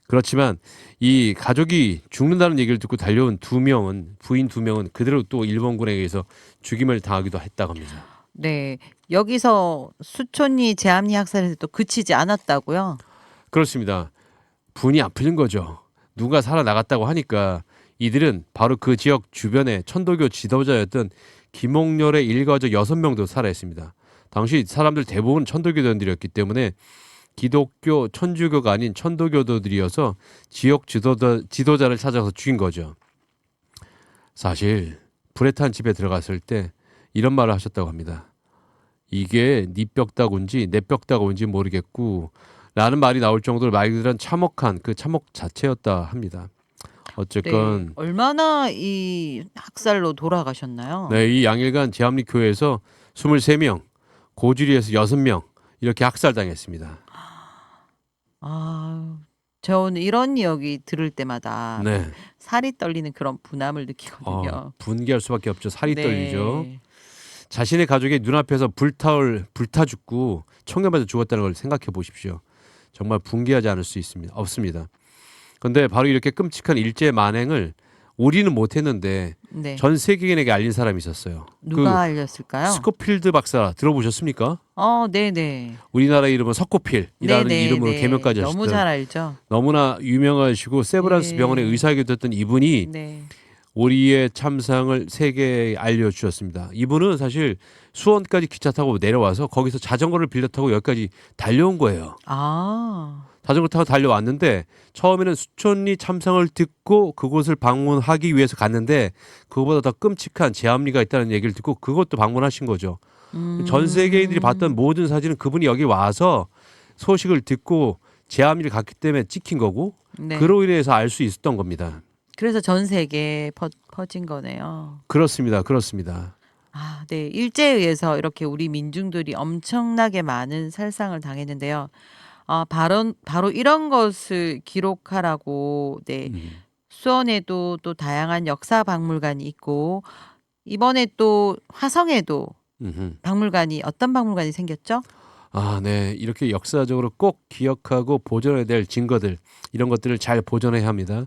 S2: 그렇지만 이 가족이 죽는다는 얘기를 듣고 달려온 부인 2명은 그대로 또 일본군에 의해서 죽임을 당하기도 했다고 합니다.
S1: 네, 여기서 수천리 제암리 학살에서 또 그치지 않았다고요?
S2: 그렇습니다. 분이 안 풀린 거죠. 누가 살아나갔다고 하니까 이들은 바로 그 지역 주변에 천도교 지도자였던 김옥렬의 일가족 6명도 살아있습니다. 당시 사람들 대부분 천도교도인들이었기 때문에 기독교, 천주교가 아닌 천도교도들이어서 지역 지도자를 찾아서 죽인 거죠. 사실 불에 탄 집에 들어갔을 때 이런 말을 하셨다고 합니다. 이게 네 뼈다구인지 내 뼈다구인지 모르겠고 라는 말이 나올 정도로 말들은 참혹한 그 참혹 자체였다 합니다. 어쨌건
S1: 네. 얼마나 이 학살로 돌아가셨나요?
S2: 네, 이 양일간 제암리 교회에서 23명, 고주리에서 6명 이렇게 학살당했습니다.
S1: 아, 저는 이런 이야기 들을 때마다
S2: 네.
S1: 살이 떨리는 그런 분함을 느끼거든요.
S2: 분개할 수밖에 없죠. 살이
S1: 네.
S2: 떨리죠. 자신의 가족의 눈앞에서 불타 죽고 총에 맞아 죽었다는 걸 생각해 보십시오. 정말 분개하지 않을 수 없습니다. 그런데 바로 이렇게 끔찍한 일제 만행을 우리는 못했는데
S1: 네.
S2: 전 세계인에게 알린 사람이 있었어요.
S1: 누가 알렸을까요?
S2: 스코필드 박사 들어보셨습니까?
S1: 네네.
S2: 우리나라 이름은 석고필이라는
S1: 네네,
S2: 이름으로
S1: 네.
S2: 개명까지
S1: 너무
S2: 하시던
S1: 잘 알죠.
S2: 너무나 유명하시고 세브란스
S1: 네.
S2: 병원의 의사이기도 했던 이분이
S1: 네.
S2: 우리의 참상을 세계에 알려주셨습니다. 이분은 사실 수원까지 기차 타고 내려와서 거기서 자전거를 빌려 타고 여기까지 달려온 거예요.
S1: 아,
S2: 자전거 타고 달려왔는데 처음에는 수천리 참상을 듣고 그곳을 방문하기 위해서 갔는데 그거보다 더 끔찍한 제암리가 있다는 얘기를 듣고 그것도 방문하신 거죠. 전 세계인들이 봤던 모든 사진은 그분이 여기 와서 소식을 듣고 제암리를 갔기 때문에 찍힌 거고
S1: 네.
S2: 그로 인해서 알 수 있었던 겁니다.
S1: 그래서 전 세계에 퍼진 거네요.
S2: 그렇습니다. 그렇습니다.
S1: 아, 네. 일제에 의해서 이렇게 우리 민중들이 엄청나게 많은 살상을 당했는데요. 바로 이런 것을 기록하라고, 네. 수원에도 또 다양한 역사 박물관이 있고, 이번에 또 화성에도 어떤 박물관이 생겼죠?
S2: 네. 이렇게 역사적으로 꼭 기억하고 보존해야 될 증거들 이런 것들을 잘 보존해야 합니다.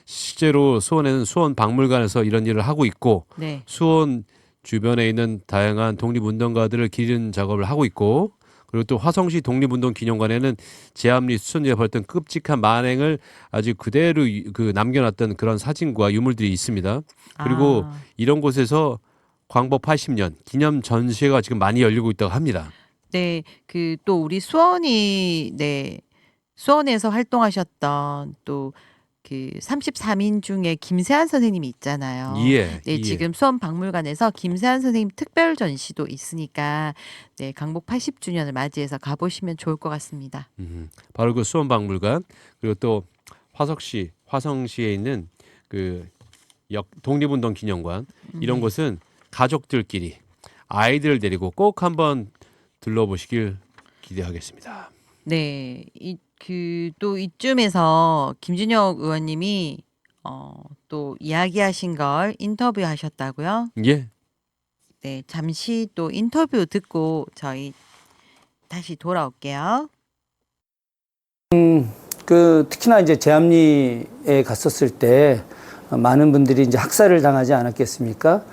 S2: 실제로 수원에는 수원 박물관에서 이런 일을 하고 있고
S1: 네.
S2: 수원 주변에 있는 다양한 독립운동가들을 기리는 작업을 하고 있고 그리고 또 화성시 독립운동 기념관에는 제암리 수천리에 벌였던 끔찍한 만행을 아주 그대로 남겨놨던 그런 사진과 유물들이 있습니다. 그리고 이런 곳에서 광복 80년 기념 전시회가 지금 많이 열리고 있다고 합니다.
S1: 네. 또 우리 수원에서 활동하셨던 또 33인 중에 김세한 선생님이 있잖아요.
S2: 예.
S1: 네, 지금 수원 박물관에서 김세한 선생님 특별 전시도 있으니까 네, 강복 80주년을 맞이해서 가보시면 좋을 것 같습니다.
S2: 바로 그 수원 박물관 그리고 또 화성시에 있는 그 독립운동 기념관 이런 곳은 가족들끼리 아이들을 데리고 꼭 한번 들러보시길 기대하겠습니다.
S1: 네, 또 이쯤에서 김준혁 의원님이 또 이야기하신 걸 인터뷰하셨다고요?
S2: 예.
S1: 네, 잠시 또 인터뷰 듣고 저희 다시 돌아올게요.
S3: 특히나 이제 제암리에 갔었을 때 많은 분들이 이제 학살을 당하지 않았겠습니까?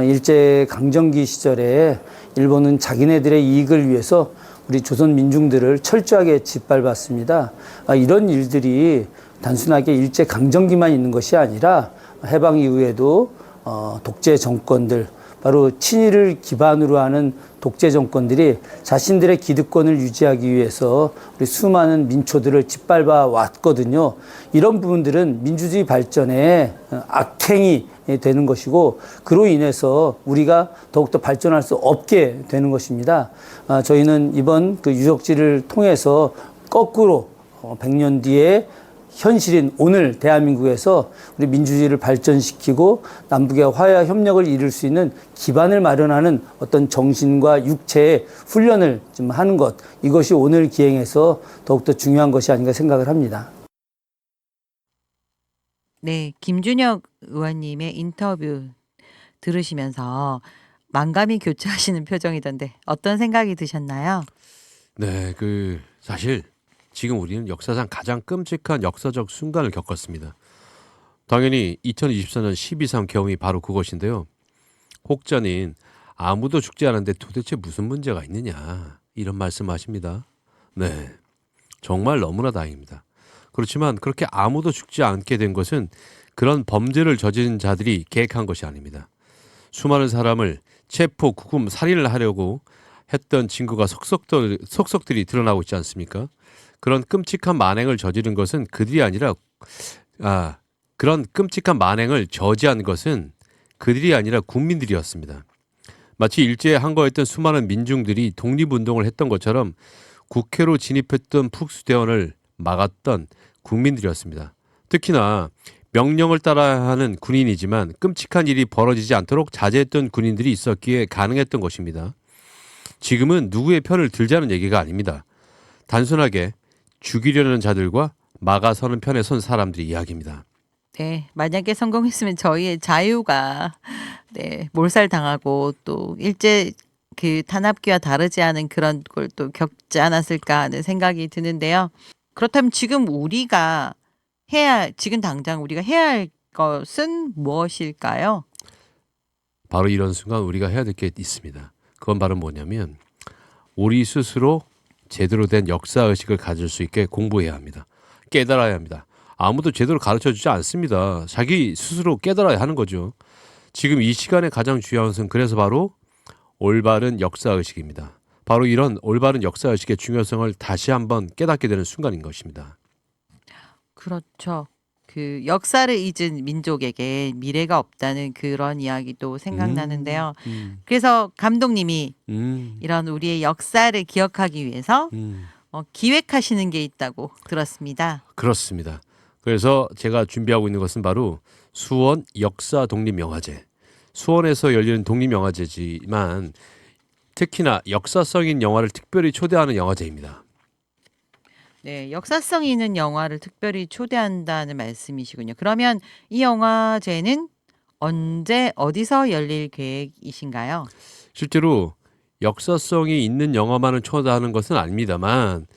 S3: 일제 강점기 시절에 일본은 자기네들의 이익을 위해서 우리 조선 민중들을 철저하게 짓밟았습니다. 이런 일들이 단순하게 일제 강점기만 있는 것이 아니라 해방 이후에도 독재 정권들, 바로 친일을 기반으로 하는 독재 정권들이 자신들의 기득권을 유지하기 위해서 우리 수많은 민초들을 짓밟아 왔거든요. 이런 부분들은 민주주의 발전에 악행이 되는 것이고 그로 인해서 우리가 더욱더 발전할 수 없게 되는 것입니다. 저희는 이번 그 유적지를 통해서 거꾸로 100년 뒤에 현실인 오늘 대한민국에서 우리 민주주의를 발전시키고 남북의 화해와 협력을 이룰 수 있는 기반을 마련하는 어떤 정신과 육체의 훈련을 좀 하는 것, 이것이 오늘 기행에서 더욱더 중요한 것이 아닌가 생각을 합니다.
S1: 네, 김준혁 의원님의 인터뷰 들으시면서 만감이 교차하시는 표정이던데 어떤 생각이 드셨나요?
S2: 네, 사실 지금 우리는 역사상 가장 끔찍한 역사적 순간을 겪었습니다. 당연히 2024년 12.3 경험이 바로 그것인데요. 혹자는 아무도 죽지 않았는데 도대체 무슨 문제가 있느냐 이런 말씀하십니다. 네, 정말 너무나 다행입니다. 그렇지만 그렇게 아무도 죽지 않게 된 것은 그런 범죄를 저지른 자들이 계획한 것이 아닙니다. 수많은 사람을 체포, 구금, 살인을 하려고 했던 증거가 속속들이 드러나고 있지 않습니까? 그런 끔찍한 만행을 저지른 것은 그들이 아니라 그런 끔찍한 만행을 저지한 것은 그들이 아니라 국민들이었습니다. 마치 일제에 항거했던 수많은 민중들이 독립운동을 했던 것처럼 국회로 진입했던 북수대원을 막았던 국민들이었습니다. 특히나 명령을 따라야 하는 군인이지만 끔찍한 일이 벌어지지 않도록 자제했던 군인들이 있었기에 가능했던 것입니다. 지금은 누구의 편을 들자는 얘기가 아닙니다. 단순하게 죽이려는 자들과 막아서는 편에 선 사람들의 이야기입니다.
S1: 네, 만약에 성공했으면 저희의 자유가 몰살당하고 또 일제 그 탄압기와 다르지 않은 그런 걸 또 겪지 않았을까 하는 생각이 드는데요. 그렇다면 지금 당장 우리가 해야 할 것은 무엇일까요?
S2: 바로 이런 순간 우리가 해야 될 게 있습니다. 그건 바로 뭐냐면 우리 스스로 제대로 된 역사의식을 가질 수 있게 공부해야 합니다. 깨달아야 합니다. 아무도 제대로 가르쳐주지 않습니다. 자기 스스로 깨달아야 하는 거죠. 지금 이 시간에 가장 중요한 것은 그래서 바로 올바른 역사의식입니다. 바로 이런 올바른 역사의식의 중요성을 다시 한번 깨닫게 되는 순간인 것입니다.
S1: 그렇죠. 그 역사를 잊은 민족에게 미래가 없다는 그런 이야기도 생각나는데요. 그래서 감독님이 이런 우리의 역사를 기억하기 위해서 기획하시는 게 있다고 들었습니다.
S2: 그렇습니다. 그래서 제가 준비하고 있는 것은 바로 수원 역사 독립영화제. 수원에서 열리는 독립영화제지만 특히나 역사성 있는 영화를 특별히 초대하는 영화제입니다.
S1: 네, 역사성 있는 영화를 특별히 초대한다는 말씀이시군요. 그러면 이 영화제는 언제 어디서 열릴 계획이신가요?
S2: 실제로 역사성이 있는 영화만을 초대하는 것은 아닙니다만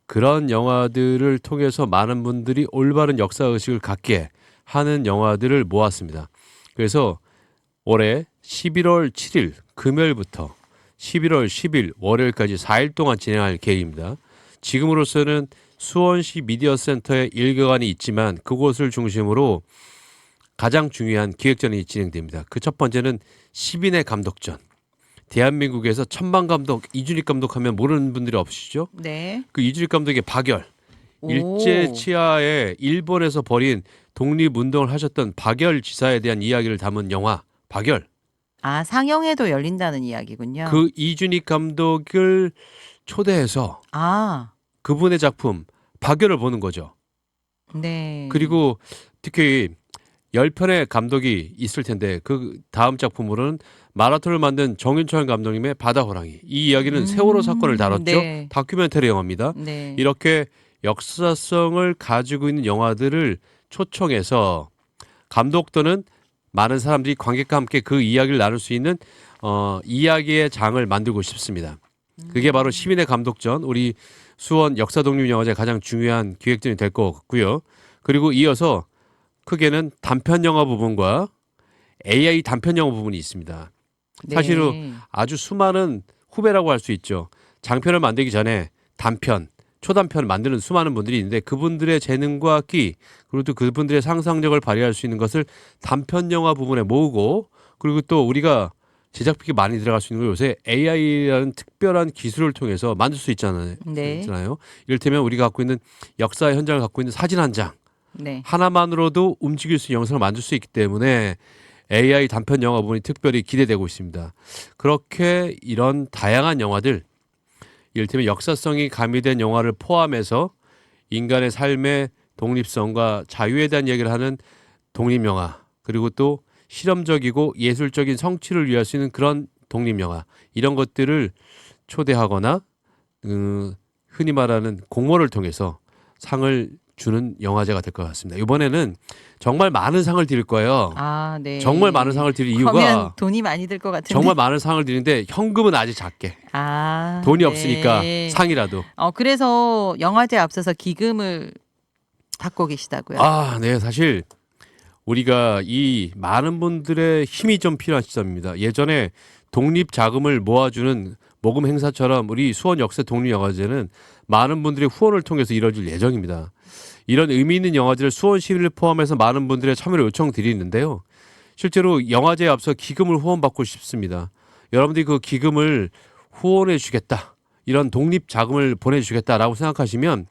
S2: 그런 영화들을 통해서 많은 분들이 올바른 역사의식을 갖게 하는 영화들을 모았습니다. 그래서 올해 11월 7일 금요일부터 11월 10일 월요일까지 4일 동안 진행할 계획입니다. 지금으로서는 수원시 미디어센터에 일개관이 있지만 그곳을 중심으로 가장 중요한 기획전이 진행됩니다. 그 첫 번째는 10인의 감독전. 대한민국에서 천만 감독, 이준익 감독하면 모르는 분들이 없으시죠?
S1: 네.
S2: 그 이준익 감독의 박열.
S1: 오.
S2: 일제 치하에 일본에서 벌인 독립운동을 하셨던 박열 지사에 대한 이야기를 담은 영화 박열.
S1: 아, 상영회도 열린다는 이야기군요.
S2: 그 이준익 감독을 초대해서
S1: 아,
S2: 그분의 작품 박열을 보는 거죠.
S1: 네.
S2: 그리고 특히 10편의 감독이 있을 텐데 그 다음 작품으로는 마라톤을 만든 정윤철 감독님의 바다호랑이. 이 이야기는 세월호 사건을 다뤘죠.
S1: 네.
S2: 다큐멘터리 영화입니다.
S1: 네.
S2: 이렇게 역사성을 가지고 있는 영화들을 초청해서 감독 또는 많은 사람들이 관객과 함께 그 이야기를 나눌 수 있는 이야기의 장을 만들고 싶습니다. 그게 바로 시민의 감독전, 우리 수원 역사독립영화제 가장 중요한 기획전이 될 것 같고요. 그리고 이어서 크게는 단편 영화 부분과 AI 단편 영화 부분이 있습니다. 사실은
S1: 네.
S2: 아주 수많은 후배라고 할 수 있죠. 장편을 만들기 전에 단편, 초단편을 만드는 수많은 분들이 있는데 그분들의 재능과 끼 그리고 또 그분들의 상상력을 발휘할 수 있는 것을 단편 영화 부분에 모으고 그리고 또 우리가 제작비가 많이 들어갈 수 있는 걸 요새 AI라는 특별한 기술을 통해서 만들 수 있잖아요.
S1: 네.
S2: 이를테면 우리가 갖고 있는 역사의 현장을 갖고 있는 사진 한 장
S1: 네.
S2: 하나만으로도 움직일 수 있는 영상을 만들 수 있기 때문에 AI 단편 영화 부분이 특별히 기대되고 있습니다. 그렇게 이런 다양한 영화들 이를테면 역사성이 가미된 영화를 포함해서 인간의 삶의 독립성과 자유에 대한 얘기를 하는 독립영화 그리고 또 실험적이고 예술적인 성취를 위할 수 있는 그런 독립영화 이런 것들을 초대하거나 흔히 말하는 공모를 통해서 상을 주는 영화제가 될 것 같습니다. 이번에는 정말 많은 상을 드릴 거예요.
S1: 아, 네.
S2: 정말 많은 상을 드릴 이유가
S1: 그러면 돈이 많이 들 것 같은데.
S2: 정말 많은 상을 드리는데 현금은 아직 작게.
S1: 아,
S2: 돈이
S1: 네.
S2: 없으니까 상이라도.
S1: 그래서 영화제 앞서서 기금을 받고 계시다고요.
S2: 아, 네. 사실 우리가 이 많은 분들의 힘이 좀 필요한 시점입니다. 예전에 독립 자금을 모아주는 모금 행사처럼 우리 수원 역사 독립영화제는 많은 분들의 후원을 통해서 이뤄질 예정입니다. 이런 의미 있는 영화제를 수원 시민을 포함해서 많은 분들의 참여를 요청드리는데요. 실제로 영화제에 앞서 기금을 후원받고 싶습니다. 여러분들이 그 기금을 후원해 주겠다. 이런 독립 자금을 보내주겠다라고 생각하시면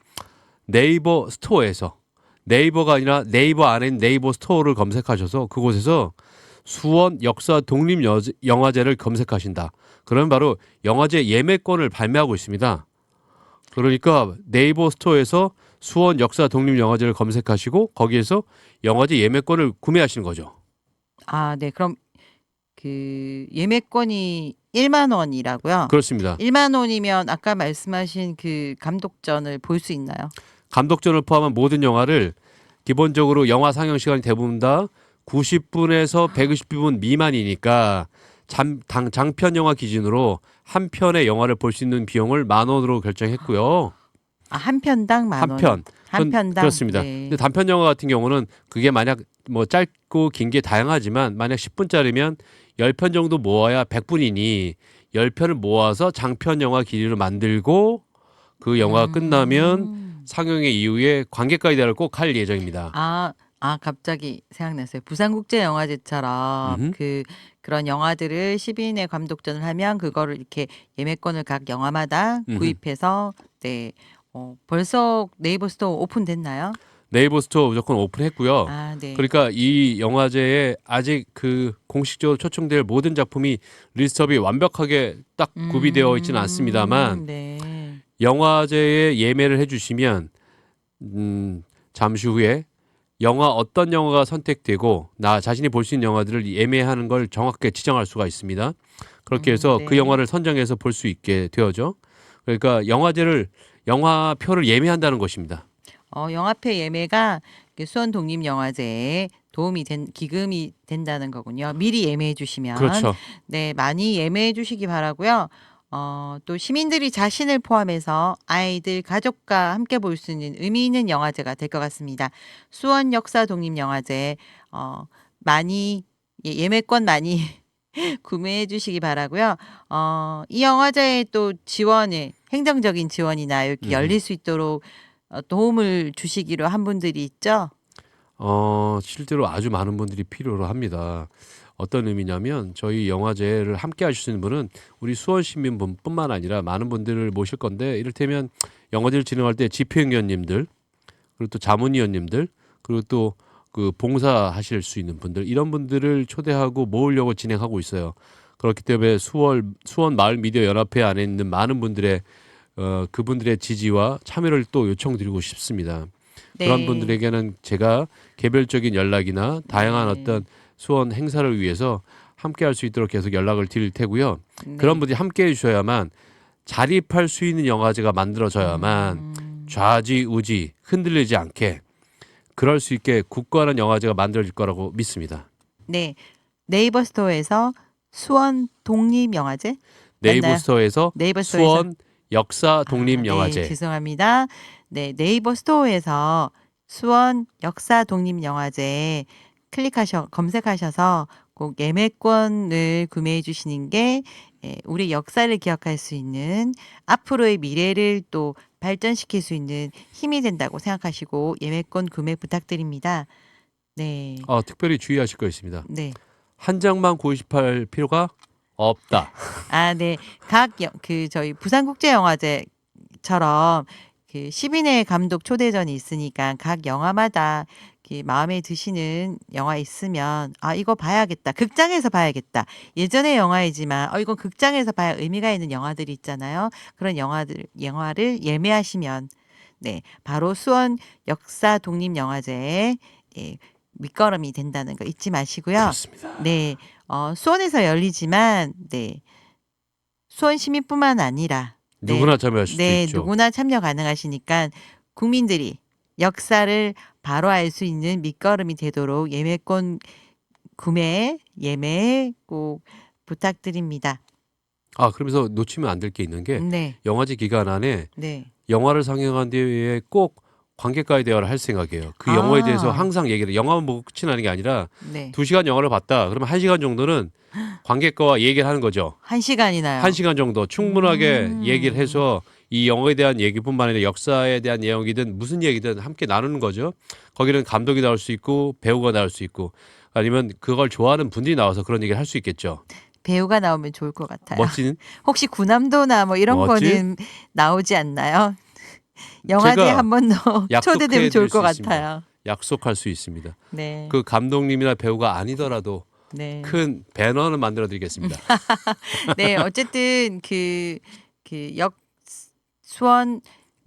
S2: 네이버 스토어에서 네이버가 아니라 네이버 안에 네이버 스토어를 검색하셔서 그곳에서 수원 역사 독립 영화제를 검색하신다. 그러면 바로 영화제 예매권을 발매하고 있습니다. 그러니까 네이버 스토어에서 수원 역사 독립 영화제를 검색하시고 거기에서 영화제 예매권을 구매하시는 거죠.
S1: 아, 네. 그럼 그 예매권이 1만 원이라고요?
S2: 그렇습니다.
S1: 1만 원이면 아까 말씀하신 그 감독전을 볼 수 있나요?
S2: 감독전을 포함한 모든 영화를 기본적으로 영화 상영 시간이 대부분 다 90분에서 120분 미만이니까 장편 영화 기준으로 한 편의 영화를 볼 수 있는 비용을 10,000원으로 결정했고요.
S1: 아, 한 편당 만
S2: 한
S1: 원.
S2: 편.
S1: 한 편당.
S2: 그렇습니다.
S1: 네.
S2: 근데 단편 영화 같은 경우는 그게 만약 뭐 짧고 긴 게 다양하지만 만약 10분짜리면 10편 정도 모아야 100분이니 10편을 모아서 장편 영화 기준으로 만들고 그 영화가 끝나면 상영의 이후에 관객과의 대화를 꼭 할 예정입니다.
S1: 갑자기 생각났어요. 부산국제영화제처럼
S2: 음흠.
S1: 그런 영화들을 10인의 감독전을 하면 그거를 이렇게 예매권을 각 영화마다
S2: 음흠.
S1: 구입해서 네. 벌써 네이버 스토어 오픈됐나요?
S2: 네이버 스토어 무조건 오픈했고요.
S1: 아, 네.
S2: 그러니까 이 영화제에 아직 그 공식적으로 초청될 모든 작품이 리스트업이 완벽하게 딱 구비되어 있지는 않습니다만
S1: 네.
S2: 영화제에 예매를 해주시면 잠시 후에 어떤 영화가 선택되고 나 자신이 볼 수 있는 영화들을 예매하는 걸 정확하게 지정할 수가 있습니다. 그렇게 해서
S1: 네.
S2: 그 영화를 선정해서 볼 수 있게 되어죠. 그러니까 영화표를 예매한다는 것입니다.
S1: 영화표 예매가 수원 독립영화제에 기금이 된다는 거군요. 미리 예매해 주시면.
S2: 그렇죠.
S1: 네, 많이 예매해 주시기 바라고요. 또 시민들이 자신을 포함해서 아이들, 가족과 함께 볼 수 있는 의미 있는 영화제가 될 것 같습니다. 수원 역사 독립영화제 예매권 많이 구매해 주시기 바라고요. 이 영화제에 또 행정적인 지원이나 이렇게 열릴 수 있도록 도움을 주시기로 한 분들이 있죠.
S2: 실제로 아주 많은 분들이 필요로 합니다. 어떤 의미냐면 저희 영화제를 함께 하실 수 있는 분은 우리 수원 시민분뿐만 아니라 많은 분들을 모실 건데 이를테면 영화제를 진행할 때 집행위원님들 그리고 또 자문위원님들 그리고 또 그 봉사하실 수 있는 분들 이런 분들을 초대하고 모으려고 진행하고 있어요. 그렇기 때문에 수원 마을 미디어 연합회 안에 있는 많은 분들의 그분들의 지지와 참여를 또 요청드리고 싶습니다.
S1: 네.
S2: 그런 분들에게는 제가 개별적인 연락이나 다양한
S1: 네.
S2: 어떤 수원 행사를 위해서 함께 할 수 있도록 계속 연락을 드릴 테고요.
S1: 네.
S2: 그런 분들이 함께 해주셔야만 자립할 수 있는 영화제가 만들어져야만 좌지우지 흔들리지 않게 그럴 수 있게 굳건한 영화제가 만들어질 거라고 믿습니다.
S1: 네. 네이버 스토어에서 수원 독립영화제?
S2: 네이버
S1: 맞나요?
S2: 스토어에서
S1: 네이버 스토어에서
S2: 수원 역사 독립영화제.
S1: 네, 죄송합니다. 네, 네이버 스토어에서 수원 역사 독립영화제 검색하셔서 꼭 예매권을 구매해 주시는 게 우리 역사를 기억할 수 있는 앞으로의 미래를 또 발전시킬 수 있는 힘이 된다고 생각하시고 예매권 구매 부탁드립니다. 네.
S2: 특별히 주의하실 거 있습니다.
S1: 네.
S2: 한 장만 구입할 필요가 없다.
S1: 네. 저희 부산국제영화제처럼 그 10인의 감독 초대전이 있으니까 각 영화마다 마음에 드시는 영화 있으면 이거 봐야겠다. 극장에서 봐야겠다. 예전의 영화이지만 이건 극장에서 봐야 의미가 있는 영화들이 있잖아요. 그런 영화를 예매하시면 네, 바로 수원 역사 독립영화제에 밑거름이 된다는 거 잊지 마시고요.
S2: 그렇습니다.
S1: 네. 수원에서 열리지만 네. 수원 시민뿐만 아니라
S2: 누구나 참여할 수
S1: 네,
S2: 있죠.
S1: 누구나 참여 가능하시니까 국민들이 역사를 바로 알 수 있는 밑거름이 되도록 예매권 예매 꼭 부탁드립니다.
S2: 그러면서 놓치면 안 될 게 있는 게
S1: 네.
S2: 영화제 기간 안에
S1: 네.
S2: 영화를 상영한 뒤에 꼭 관객과의 대화를 할 생각이에요. 그 영화에 대해서
S1: 아.
S2: 항상 얘기를 영화만 보고 끝이 나는 게 아니라
S1: 네.
S2: 2시간 영화를 봤다. 그러면 1시간 정도는 관객과 얘기를 하는 거죠.
S1: 1시간이나요?
S2: 1시간 정도 충분하게 얘기를 해서 이 영화에 대한 얘기뿐만 아니라 역사에 대한 내용이든 무슨 얘기든 함께 나누는 거죠. 거기는 감독이 나올 수 있고 배우가 나올 수 있고 아니면 그걸 좋아하는 분들이 나와서 그런 얘기를 할 수 있겠죠.
S1: 배우가 나오면 좋을 것 같아요.
S2: 멋진
S1: 혹시 구남도나 뭐 이런
S2: 멋진?
S1: 거는 나오지 않나요? 영화제에
S2: 제가
S1: 한 번 더 초대되면 좋을
S2: 약속해드릴
S1: 것
S2: 수
S1: 같아요.
S2: 약속할 수 있습니다.
S1: 네.
S2: 그 감독님이나 배우가 아니더라도
S1: 네.
S2: 큰 배너는 만들어 드리겠습니다.
S1: 네, 어쨌든 수원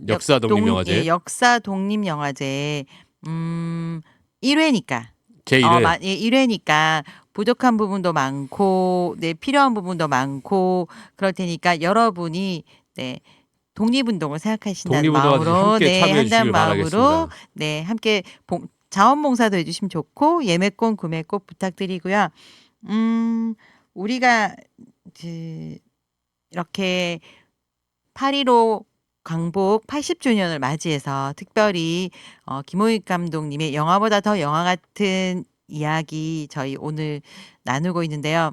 S2: 역사 독립 영화제
S1: 예, 역사 독립 영화제 1회니까
S2: 제1회
S1: 예, 1회니까 부족한 부분도 많고 네, 필요한 부분도 많고 그럴 테니까 여러분이 네, 독립운동을 생각하신다는
S2: 독립운동까지
S1: 마음으로
S2: 함께
S1: 네,
S2: 참여해
S1: 한다는
S2: 주시길
S1: 마음으로
S2: 바라겠습니다.
S1: 네, 함께 자원봉사도 해주시면 좋고 예매권 구매 꼭 부탁드리고요. 우리가 이렇게 8.15 광복 80주년을 맞이해서 특별히 김호익 감독님의 영화보다 더 영화 같은 이야기 저희 오늘 나누고 있는데요.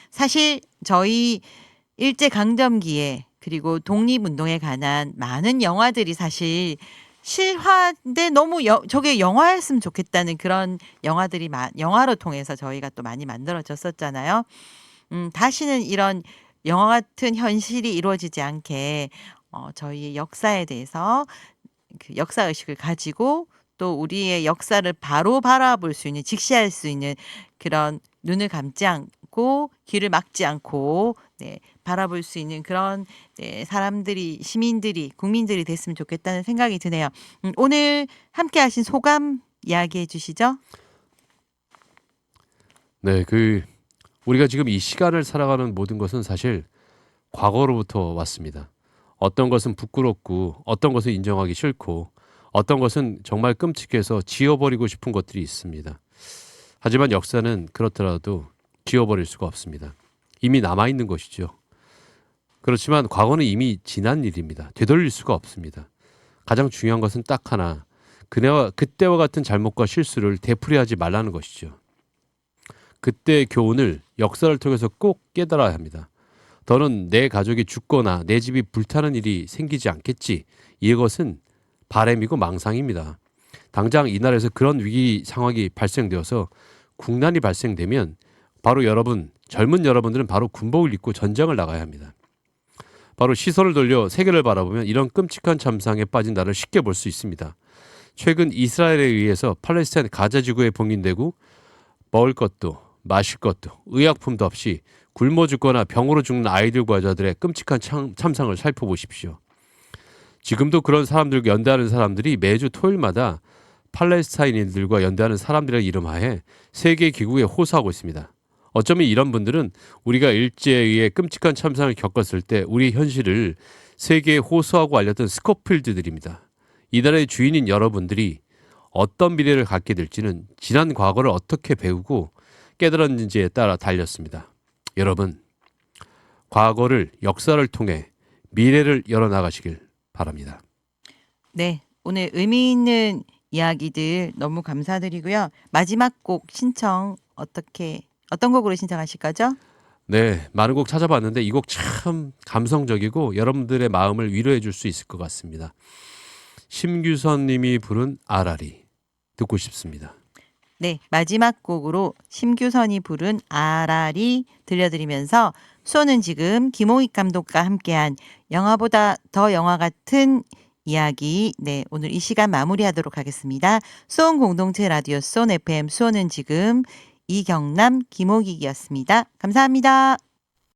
S1: 사실 저희 일제강점기에 그리고 독립운동에 관한 많은 영화들이 사실 실화인데 너무 저게 영화였으면 좋겠다는 그런 영화들이 영화로 통해서 저희가 또 많이 만들어졌었잖아요. 다시는 이런 영화 같은 현실이 이루어지지 않게 저희의 역사에 대해서 그 역사 의식을 가지고 또 우리의 역사를 바로 바라볼 수 있는 직시할 수 있는 그런 눈을 감지 않고 귀를 막지 않고 네, 바라볼 수 있는 그런 네, 사람들이 시민들이 국민들이 됐으면 좋겠다는 생각이 드네요. 오늘 함께 하신 소감 이야기해 주시죠.
S2: 네, 우리가 지금 이 시간을 살아가는 모든 것은 사실 과거로부터 왔습니다. 어떤 것은 부끄럽고 어떤 것은 인정하기 싫고 어떤 것은 정말 끔찍해서 지워버리고 싶은 것들이 있습니다. 하지만 역사는 그렇더라도 지워버릴 수가 없습니다. 이미 남아있는 것이죠. 그렇지만 과거는 이미 지난 일입니다. 되돌릴 수가 없습니다. 가장 중요한 것은 딱 하나, 그때와 같은 잘못과 실수를 되풀이하지 말라는 것이죠. 그때의 교훈을 역사를 통해서 꼭 깨달아야 합니다. 더는 내 가족이 죽거나 내 집이 불타는 일이 생기지 않겠지. 이것은 바램이고 망상입니다. 당장 이 나라에서 그런 위기 상황이 발생되어서 국난이 발생되면 바로 젊은 여러분들은 바로 군복을 입고 전쟁을 나가야 합니다. 바로 시선을 돌려 세계를 바라보면 이런 끔찍한 참상에 빠진 나라를 쉽게 볼 수 있습니다. 최근 이스라엘에 의해서 팔레스타인 가자 지구에 봉인되고 먹을 것도 마실 것도 의약품도 없이 굶어 죽거나 병으로 죽는 아이들과 여자들의 끔찍한 참상을 살펴보십시오. 지금도 그런 사람들과 연대하는 사람들이 매주 토요일마다 팔레스타인인들과 연대하는 사람들의 이름하에 세계기구에 호소하고 있습니다. 어쩌면 이런 분들은 우리가 일제에 의해 끔찍한 참상을 겪었을 때 우리 현실을 세계에 호소하고 알렸던 스코필드들입니다. 이 나라의 주인인 여러분들이 어떤 미래를 갖게 될지는 지난 과거를 어떻게 배우고 깨달았는지에 따라 달렸습니다. 여러분, 과거를 역사를 통해 미래를 열어나가시길 바랍니다.
S1: 네, 오늘 의미 있는 이야기들 너무 감사드리고요. 마지막 곡 신청 어떤 곡으로 신청하실 거죠?
S2: 네, 많은 곡 찾아봤는데 이 곡 참 감성적이고 여러분들의 마음을 위로해 줄 수 있을 것 같습니다. 심규선 님이 부른 아라리 듣고 싶습니다.
S1: 네, 마지막 곡으로 심규선이 부른 아라리 들려드리면서 수호는 지금 김호익 감독과 함께한 영화보다 더 영화 같은 이야기 네, 오늘 이 시간 마무리하도록 하겠습니다. 수원 공동체 라디오 수원 FM 수호는 지금 이경남 김호익이었습니다. 감사합니다.